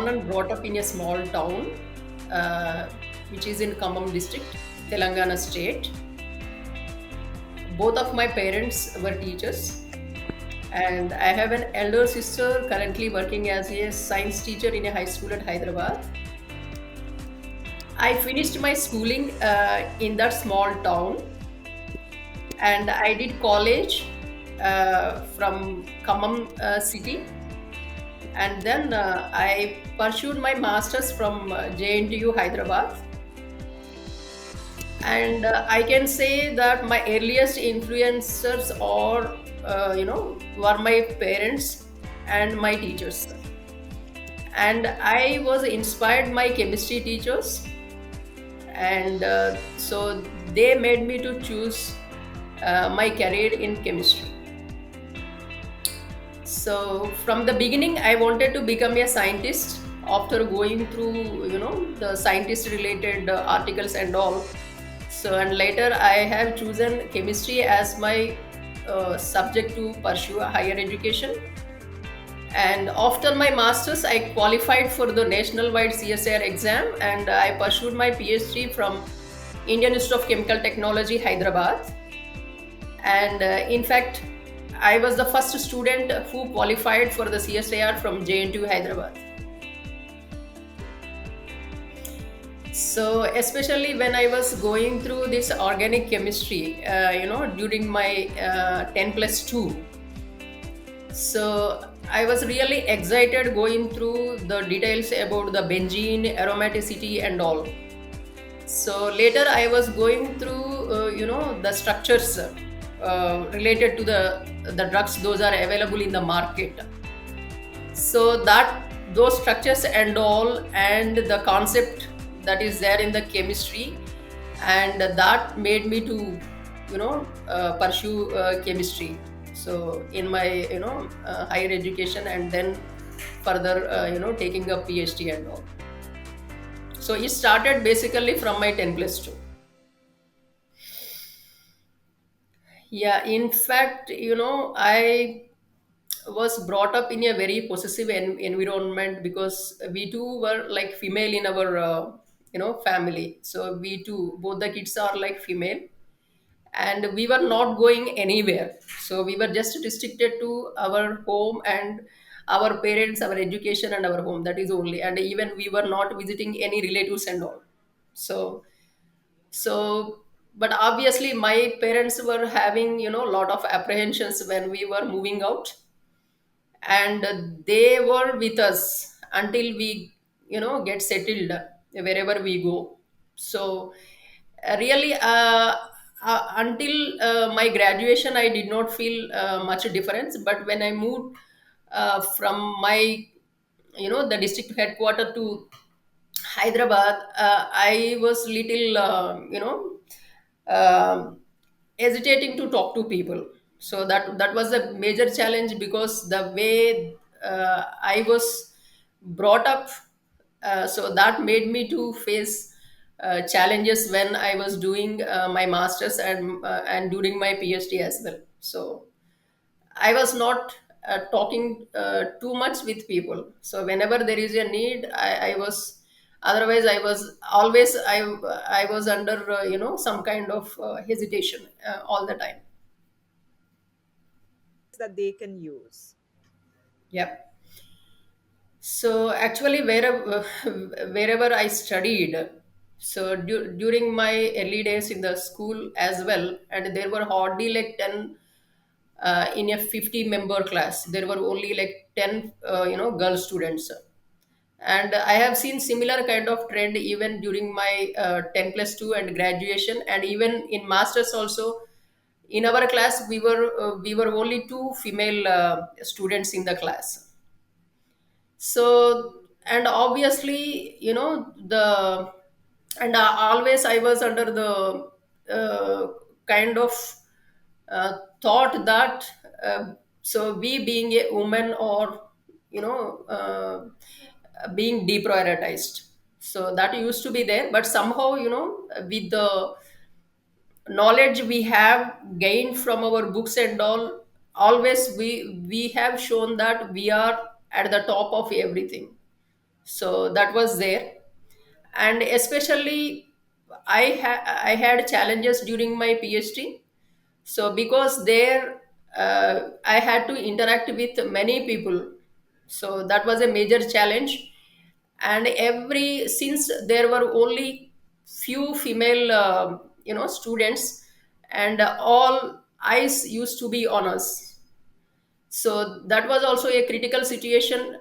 born and brought up in a small town, uh, which is in Khammam district, Telangana state. Both of my parents were teachers, and I have an elder sister currently working as a science teacher in a high school at Hyderabad. I finished my schooling in that small town, and I did college from Khammam city, and then I pursued my masters from JNTU Hyderabad. And I can say that my earliest influencers are, were my parents and my teachers. And I was inspired by chemistry teachers, and so they made me to choose my career in chemistry. So from the beginning, I wanted to become a scientist. After going through, the scientist-related articles and all, so and later I have chosen chemistry as my subject to pursue a higher education. And after my masters, I qualified for the national-wide CSIR exam, and I pursued my PhD from Indian Institute of Chemical Technology, Hyderabad. And in fact, I was the first student who qualified for the CSIR from JNTU Hyderabad. So, especially when I was going through this organic chemistry, during my 10 plus 2, so I was really excited going through the details about the benzene, aromaticity, and all. So later I was going through, the structures related to the drugs those are available in the market. So that those structures and all, and the concept that is there in the chemistry, and that made me to, pursue chemistry. So in my, higher education, and then further, taking a PhD and all. So it started basically from my 10 plus 2. Yeah, in fact, I was brought up in a very possessive environment, because we too were like female in our, family. So we too, both the kids are like female, and we were not going anywhere. So we were just restricted to our home and our parents, our education, and our home. That is only, and even we were not visiting any relatives and all. So so but obviously my parents were having, a lot of apprehensions when we were moving out, and they were with us until we, get settled wherever we go. So really, until my graduation, I did not feel much difference. But when I moved from my, the district headquarter to Hyderabad, I was little, um, hesitating to talk to people. So that was a major challenge, because the way I was brought up, so that made me to face challenges when I was doing my masters, and during my PhD as well. So I was not talking too much with people. So whenever there is a need, I was. Otherwise, I was always I was under, some kind of hesitation all the time. that they can use. Yep. So actually, wherever I studied, so during my early days in the school as well, and there were hardly like 10 in a 50-member class. There were only like 10, girl students. And I have seen similar kind of trend even during my 10 plus 2 and graduation, and even in masters also. In our class, we were only two female students in the class. So, and obviously, the and always I was under the kind of thought that, so we being a woman, or, being deprioritized. So that used to be there, but somehow, with the knowledge we have gained from our books and all, always we have shown that we are at the top of everything. So that was there. And especially I had challenges during my PhD. So because there I had to interact with many people, so that was a major challenge. And every since there were only few female students, and all eyes used to be on us. So that was also a critical situation,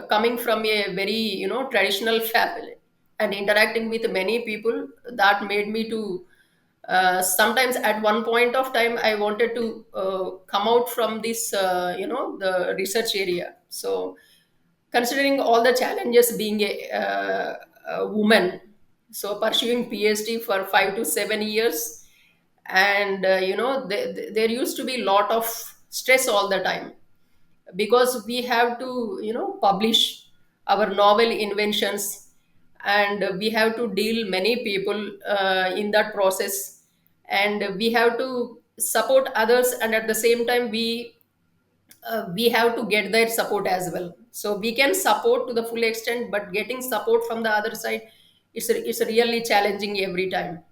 coming from a very traditional family and interacting with many people. That made me to sometimes at one point of time I wanted to come out from this the research area. So considering all the challenges being a woman, so pursuing PhD for 5 to 7 years, and there used to be a lot of stress all the time, because we have to publish our novel inventions, and we have to deal many people in that process, and we have to support others, and at the same time we have to get their support as well. So we can support to the full extent, but getting support from the other side, it's really challenging every time.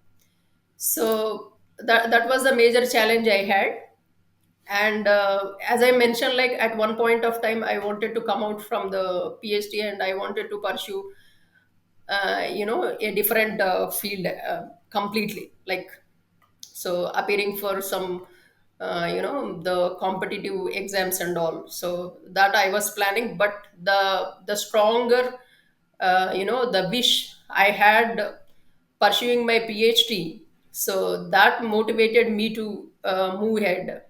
So that was the major challenge I had. And as I mentioned, like at one point of time I wanted to come out from the PhD, and I wanted to pursue a different field completely, like so appearing for some the competitive exams and all. So that I was planning, but the stronger the wish I had pursuing my PhD, so that motivated me to move ahead.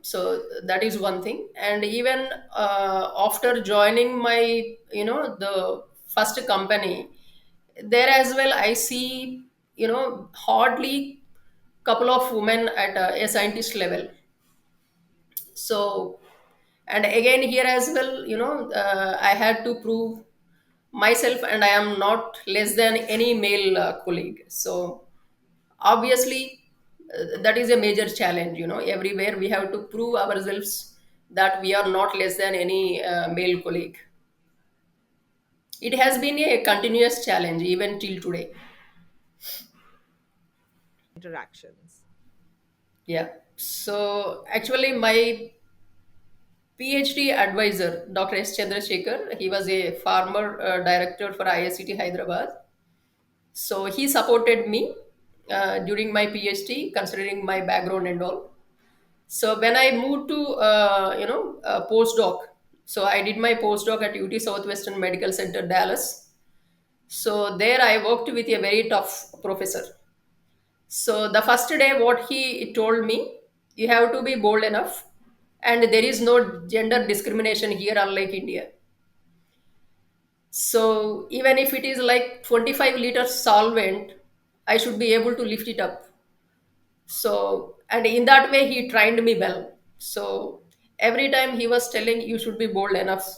So that is one thing. And even after joining my the first company, there as well I see hardly couple of women at a scientist level. So, and again here as well, I had to prove myself, and I am not less than any male colleague. So obviously that is a major challenge. Everywhere we have to prove ourselves that we are not less than any male colleague. It has been a continuous challenge even till today. Interactions. Yeah. So actually my PhD advisor, Dr. S. Chandrasekhar, he was a former director for ISCT Hyderabad. So he supported me during my PhD, considering my background and all. So when I moved to postdoc, so I did my postdoc at UT Southwestern Medical Center, Dallas. So there I worked with a very tough professor. So the first day, what he told me, you have to be bold enough, and there is no gender discrimination here, unlike India. So even if it is like 25 liters solvent, I should be able to lift it up. So, and in that way, he trained me well. So every time he was telling you should be bold enough.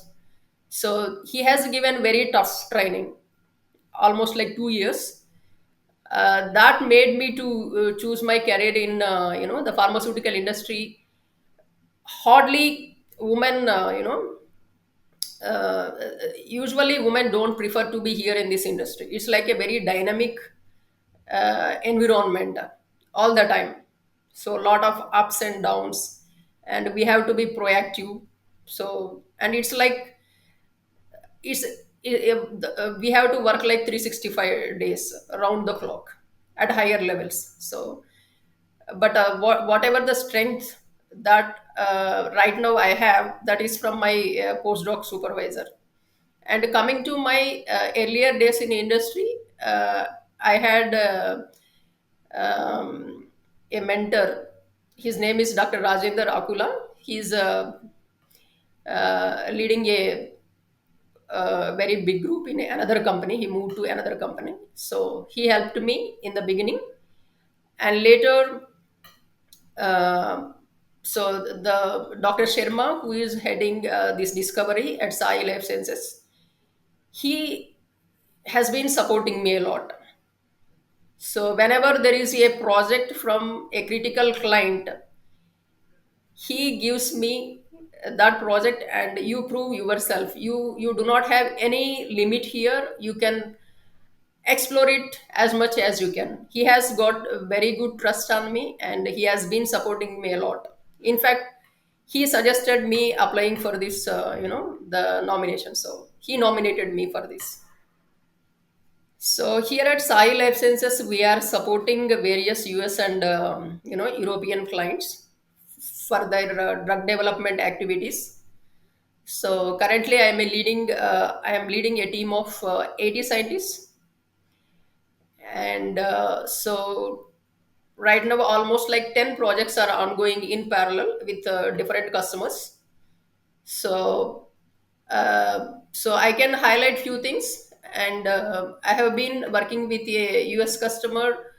So he has given very tough training, almost like 2 years. That made me to choose my career in the pharmaceutical industry. Hardly women uh, usually women don't prefer to be here in this industry. It's like a very dynamic environment all the time. So a lot of ups and downs, and we have to be proactive. So, and it's like it's we have to work like 365 days around the clock at higher levels. So but whatever the strength that right now I have, that is from my postdoc supervisor. And coming to my earlier days in industry, I had a mentor. His name is Dr. Rajendra Akula. He's leading a very big group in another company. He moved to another company. So he helped me in the beginning. And later, uh, so the Dr. Sharma, who is heading this discovery at Sai Life Sciences, he has been supporting me a lot. So whenever there is a project from a critical client, he gives me. that project and you prove yourself. You do not have any limit here. You can explore it as much as you can. He has got a very good trust on me and he has been supporting me a lot. In fact, he suggested me applying for this, the nomination. So he nominated me for this. So here at Sai Life Sciences, we are supporting various US and European clients for their drug development activities. So currently, I am leading a team of 80 scientists, and so right now almost like 10 projects are ongoing in parallel with different customers. So so I can highlight few things, and I have been working with a US customer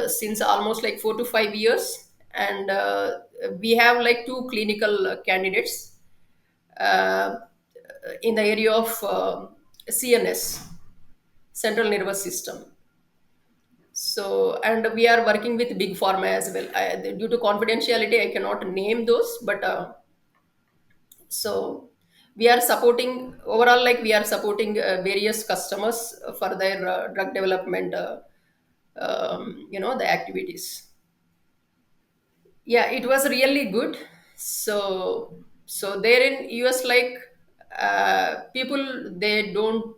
since almost like 4 to 5 years, and we have like two clinical candidates uh, in the area of CNS, central nervous system. So, and we are working with big pharma as well. Due to confidentiality, I cannot name those, but so we are supporting overall, like we are supporting various customers for their drug development, the activities. Yeah, it was really good. So there in US, like people, they don't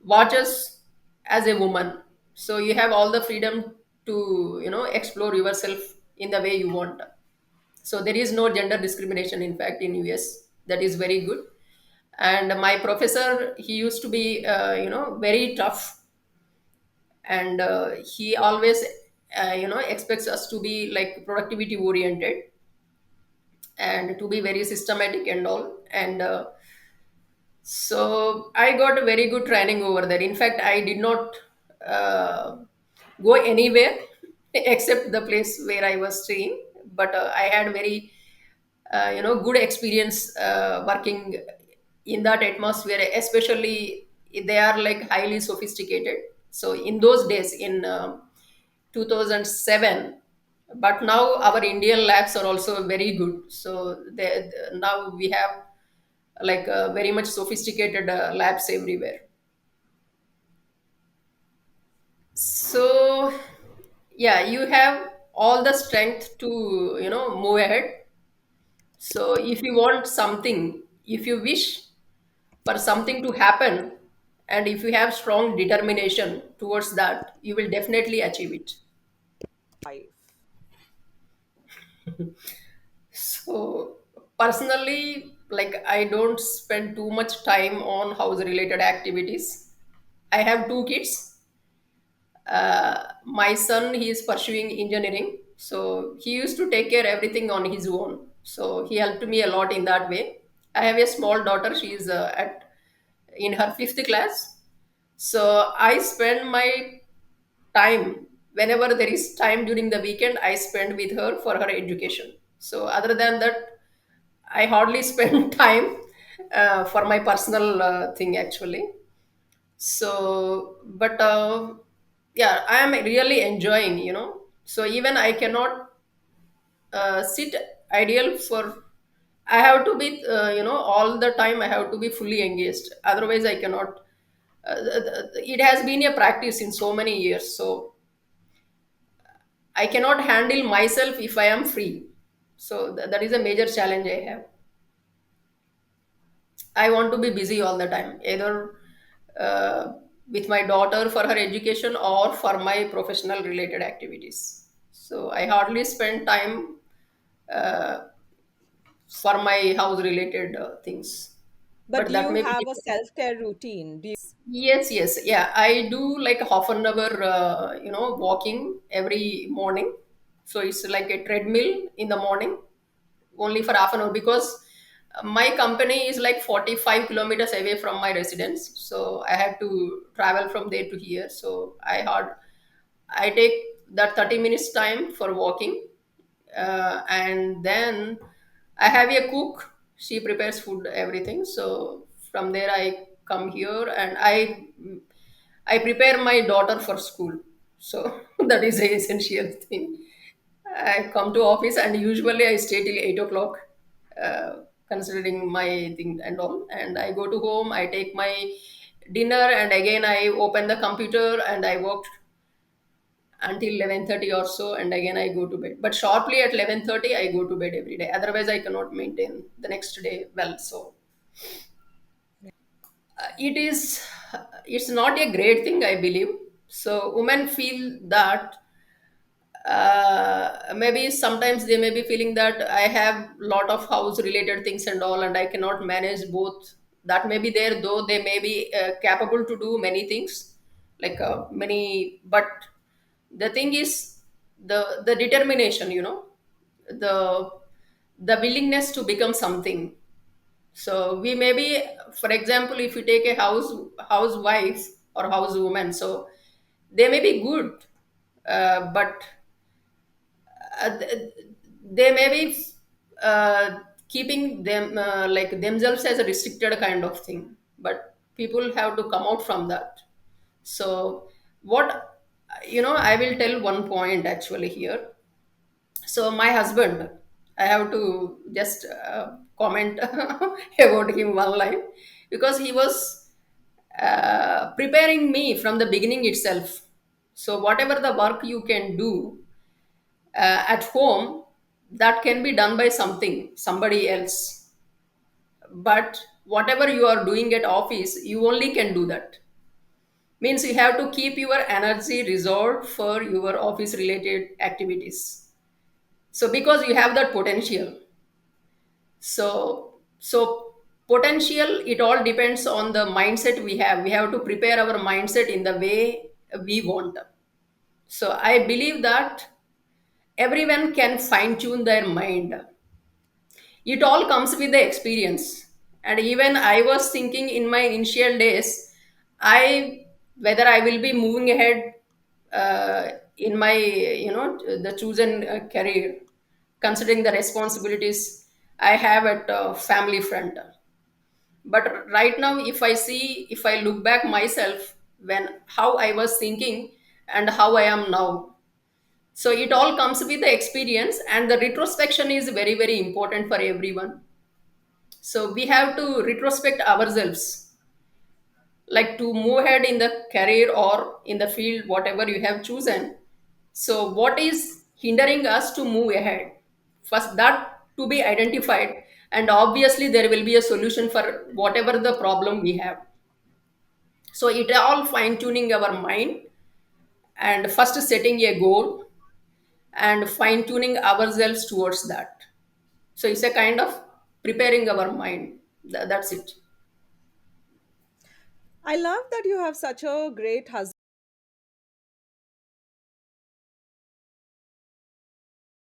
watch us as a woman. So you have all the freedom to explore yourself in the way you want. So there is no gender discrimination, in fact, in US. That is very good. And my professor, he used to be very tough, and he always expects us to be like productivity oriented and to be very systematic and all. And so I got a very good training over there. In fact, I did not uh, go anywhere except the place where I was staying. But I had very, good experience working in that atmosphere. Especially, they are like highly sophisticated. So in those days, in 2007, but now our Indian labs are also very good. So now we have like very much sophisticated labs everywhere. So yeah, you have all the strength to move ahead. So if you want something, if you wish for something to happen, and if you have strong determination towards that, you will definitely achieve it. Life. So personally, like I don't spend too much time on house related activities. I have two kids. My son, he is pursuing engineering, so he used to take care everything on his own. So he helped me a lot in that way. I have a small daughter. She is at in her fifth class. So I spend my time whenever there is time during the weekend. I spend with her for her education. So other than that, I hardly spend time for my personal thing actually. So but yeah, I am really enjoying, so even I cannot sit ideal for. I have to be all the time I have to be fully engaged, otherwise I cannot. It has been a practice in so many years, so I cannot handle myself if I am free. So that is a major challenge I have. I want to be busy all the time, either uh, with my daughter for her education or for my professional related activities. So I hardly spend time uh, for my house related things. But But that you may be have a different. self-care routine. Do you? Yes, yes, yeah. I do like half an hour, walking every morning. So it's like a treadmill in the morning, only for half an hour, because my company is like 45 kilometers away from my residence. So I had to travel from there to here. So I take that 30 minutes time for walking, and then I have a cook. She prepares food, everything. So from there I come here and I prepare my daughter for school. So that is a essential thing. I come to office and usually I stay till 8 o'clock. considering my thing and all. And I go to home, I take my dinner, and again I open the computer and I work until 11:30 or so, and again I go to bed. But sharply at 11:30 I go to bed every day. Otherwise I cannot maintain the next day well. So it is, it's not a great thing, I believe. So women feel that maybe sometimes they may be feeling that I have lot of house related things and all, and I cannot manage both. That may be there, though they may be capable to do many things, like many. But the thing is, the determination, the the willingness to become something. So we may be, for example, if you take a housewife or housewoman, so they may be good, but they may be keeping them like themselves as a restricted kind of thing, but people have to come out from that. So what, I will tell one point actually here. So my husband, I have to just comment about him one line, because he was preparing me from the beginning itself. So whatever the work you can do at home, that can be done by somebody else, but whatever you are doing at office, you only can do that. Means you have to keep your energy reserved for your office related activities. So because you have that potential, so potential, it all depends on the mindset we have to prepare our mindset in the way we want. So I believe that everyone can fine tune their mind. It all comes with the experience. And even I was thinking in my initial days, I whether I will be moving ahead in my, the chosen career, considering the responsibilities I have at family front. But right now, if I look back myself, when how I was thinking and how I am now, so it all comes with the experience, and the retrospection is very, very important for everyone. So we have to retrospect ourselves, like to move ahead in the career or in the field, whatever you have chosen. So what is hindering us to move ahead? First, that to be identified, and obviously there will be a solution for whatever the problem we have. So it all fine tuning our mind, and first setting a goal and fine tuning ourselves towards that. So it's a kind of preparing our mind. That's it. I love that you have such a great husband